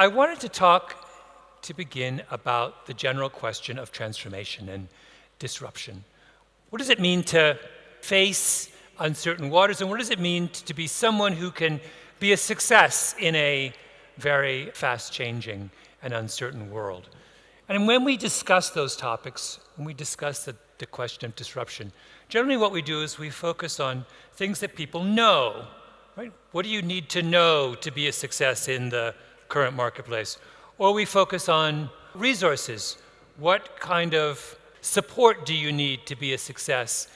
I wanted to talk to begin about the general question of transformation and disruption. What does it mean to face uncertain waters, and what does it mean to be someone who can be a success in a very fast-changing and uncertain world? And when we discuss those topics, when we discuss the question of disruption, generally what we do is we focus on things that people know, right? What do you need to know to be a success in the current marketplace? Or we focus on resources. What kind of support do you need to be a success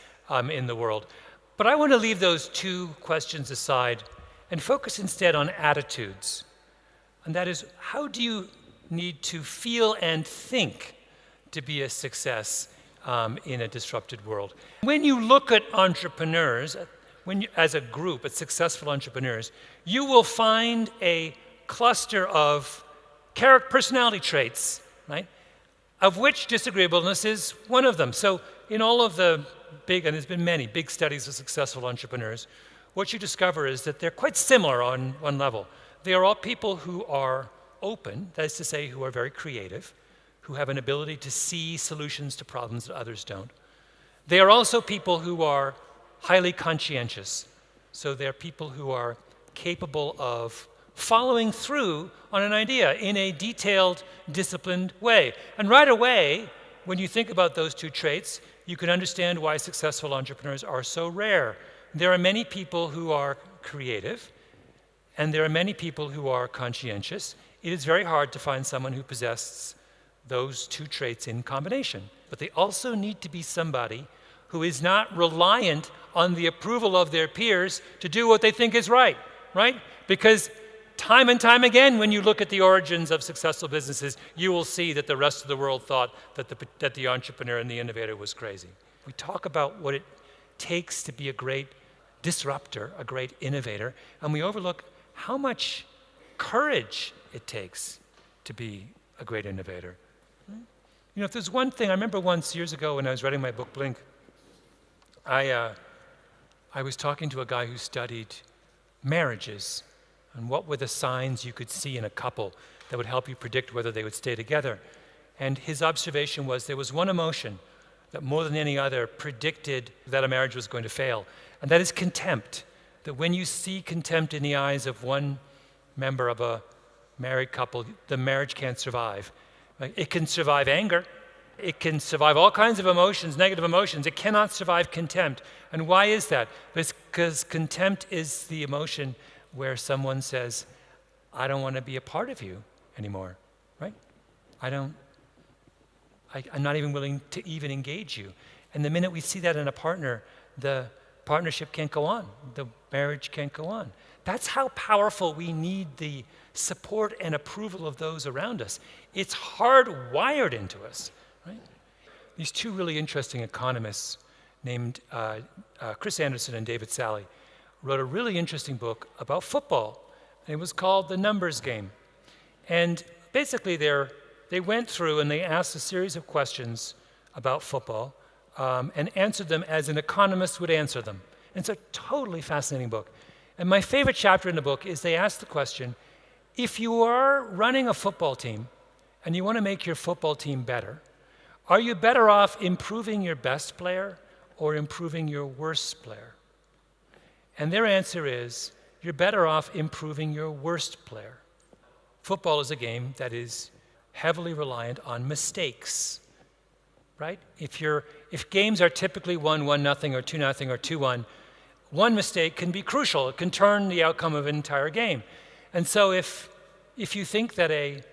in the world? But I want to leave those two questions aside and focus instead on attitudes. And that is, how do you need to feel and think to be a success in a disrupted world? When you look at entrepreneurs, as a group, at successful entrepreneurs, you will find a cluster of personality traits, right? Of which disagreeableness is one of them. So in all of the big, and there's been many big studies of successful entrepreneurs, what you discover is that they're quite similar on one level. They are all people who are open, that is to say, who are very creative, who have an ability to see solutions to problems that others don't. They are also people who are highly conscientious. So they're people who are capable of following through on an idea in a detailed, disciplined way. And right away, when you think about those two traits, you can understand why successful entrepreneurs are so rare. There are many people who are creative, and there are many people who are conscientious. It is very hard to find someone who possesses those two traits in combination. But they also need to be somebody who is not reliant on the approval of their peers to do what they think is right? Because time and time again, when you look at the origins of successful businesses, you will see that the rest of the world thought that the entrepreneur and the innovator was crazy. We talk about what it takes to be a great disruptor, a great innovator, and we overlook how much courage it takes to be a great innovator. You know, if there's one thing, I remember once years ago when I was writing my book, Blink, I was talking to a guy who studied marriages and what were the signs you could see in a couple that would help you predict whether they would stay together. And his observation was there was one emotion that more than any other predicted that a marriage was going to fail, and that is contempt. That when you see contempt in the eyes of one member of a married couple, the marriage can't survive. It can survive anger. It can survive all kinds of emotions, negative emotions. It cannot survive contempt. And why is that? Because contempt is the emotion where someone says, I don't want to be a part of you anymore, right? I'm not even willing to even engage you. And the minute we see that in a partner, the partnership can't go on. The marriage can't go on. That's how powerful we need the support and approval of those around us. It's hardwired into us, right? These two really interesting economists named Chris Anderson and David Sally wrote a really interesting book about football. And it was called The Numbers Game. And basically they went through and they asked a series of questions about football and answered them as an economist would answer them. And it's a totally fascinating book. And my favorite chapter in the book is they ask the question, if you are running a football team and you want to make your football team better, are you better off improving your best player or improving your worst player? And their answer is, you're better off improving your worst player. Football is a game that is heavily reliant on mistakes, right? If games are typically 1-0 or 2-0 or 2-1, one mistake can be crucial. It can turn the outcome of an entire game. And so if you think that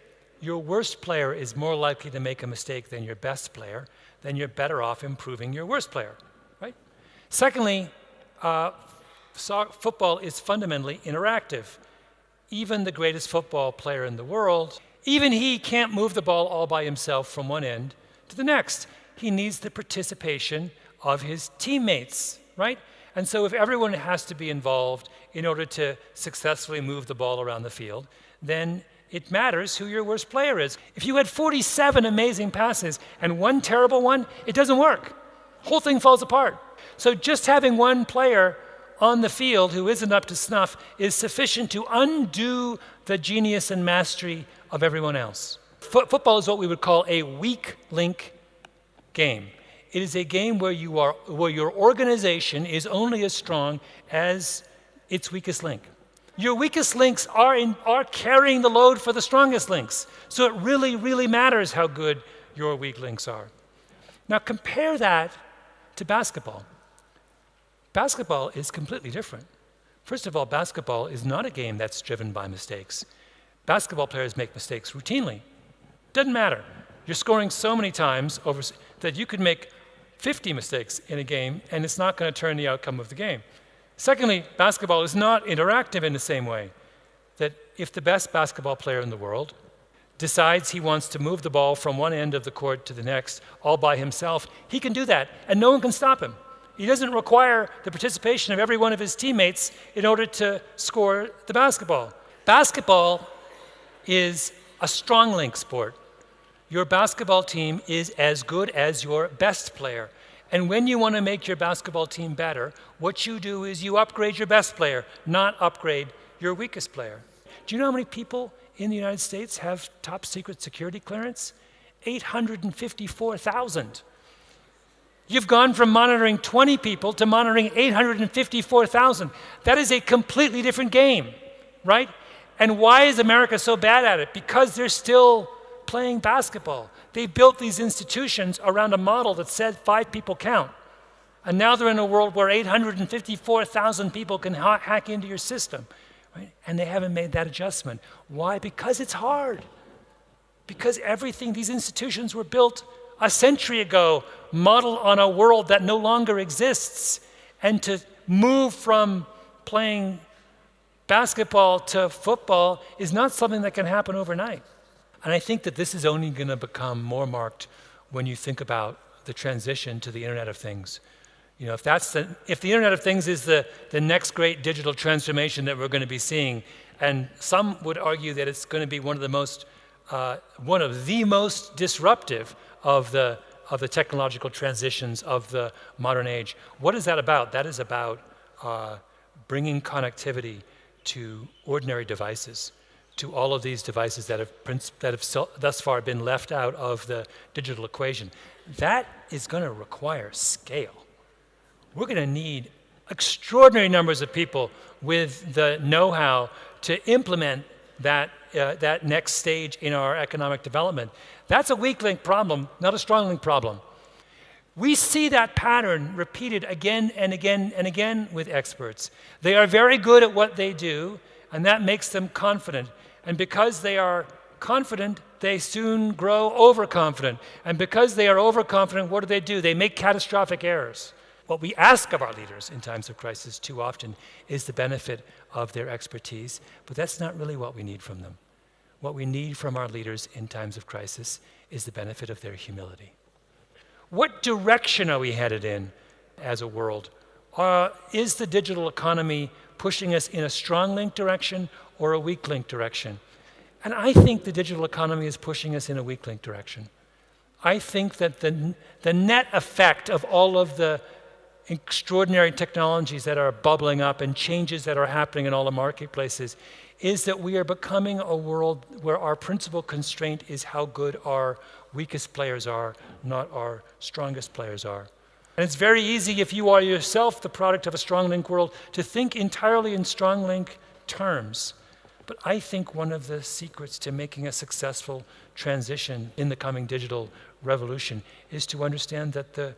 your worst player is more likely to make a mistake than your best player, then you're better off improving your worst player, right? Secondly, football is fundamentally interactive. Even the greatest football player in the world, even he can't move the ball all by himself from one end to the next. He needs the participation of his teammates, right? And so if everyone has to be involved in order to successfully move the ball around the field, then it matters who your worst player is. If you had 47 amazing passes and one terrible one, it doesn't work. Whole thing falls apart. So just having one player on the field who isn't up to snuff is sufficient to undo the genius and mastery of everyone else. Football is what we would call a weak link game. It is a game where your organization is only as strong as its weakest link. Your weakest links are carrying the load for the strongest links. So it really, really matters how good your weak links are. Now compare that to basketball. Basketball is completely different. First of all, basketball is not a game that's driven by mistakes. Basketball players make mistakes routinely. Doesn't matter. You're scoring so many times that you could make 50 mistakes in a game, and it's not going to turn the outcome of the game. Secondly, basketball is not interactive in the same way. That if the best basketball player in the world decides he wants to move the ball from one end of the court to the next all by himself, he can do that, and no one can stop him. He doesn't require the participation of every one of his teammates in order to score the basketball. Basketball is a strong link sport. Your basketball team is as good as your best player. And when you want to make your basketball team better, what you do is you upgrade your best player, not upgrade your weakest player. Do you know how many people in the United States have top secret security clearance? 854,000. You've gone from monitoring 20 people to monitoring 854,000. That is a completely different game, right? And why is America so bad at it? Because they're still playing basketball. They built these institutions around a model that said 5 people count. And now they're in a world where 854,000 people can hack into your system, right? And they haven't made that adjustment. Why? Because it's hard. Because these institutions were built a century ago, modeled on a world that no longer exists. And to move from playing basketball to football is not something that can happen overnight. And I think that this is only going to become more marked when you think about the transition to the Internet of Things. You know, if the Internet of Things is the next great digital transformation that we're going to be seeing, and some would argue that it's going to be one of the most disruptive of the technological transitions of the modern age. What is that about? That is about bringing connectivity to ordinary devices, to all of these devices that have thus far been left out of the digital equation. That is going to require scale. We're going to need extraordinary numbers of people with the know-how to implement that next stage in our economic development. That's a weak link problem, not a strong link problem. We see that pattern repeated again and again and again with experts. They are very good at what they do, and that makes them confident. And because they are confident, they soon grow overconfident. And because they are overconfident, what do? They make catastrophic errors. What we ask of our leaders in times of crisis too often is the benefit of their expertise, but that's not really what we need from them. What we need from our leaders in times of crisis is the benefit of their humility. What direction are we headed in as a world? Is the digital economy pushing us in a strong link direction or a weak link direction? And I think the digital economy is pushing us in a weak link direction. I think that the net effect of all of the extraordinary technologies that are bubbling up and changes that are happening in all the marketplaces is that we are becoming a world where our principal constraint is how good our weakest players are, not our strongest players are. And it's very easy, if you are yourself the product of a strong link world, to think entirely in strong link terms. But I think one of the secrets to making a successful transition in the coming digital revolution is to understand that the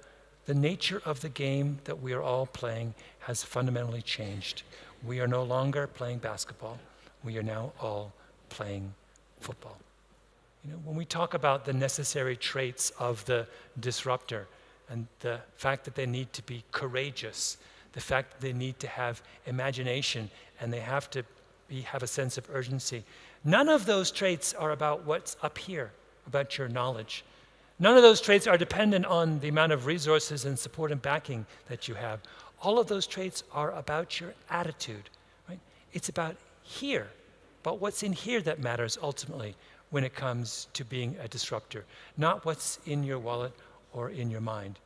nature of the game that we are all playing has fundamentally changed. We are no longer playing basketball. We are now all playing football. You know, when we talk about the necessary traits of the disruptor and the fact that they need to be courageous, the fact that they need to have imagination and they have to have a sense of urgency, none of those traits are about what's up here, about your knowledge. None of those traits are dependent on the amount of resources and support and backing that you have. All of those traits are about your attitude, right? It's about here, about what's in here that matters ultimately when it comes to being a disruptor, not what's in your wallet or in your mind.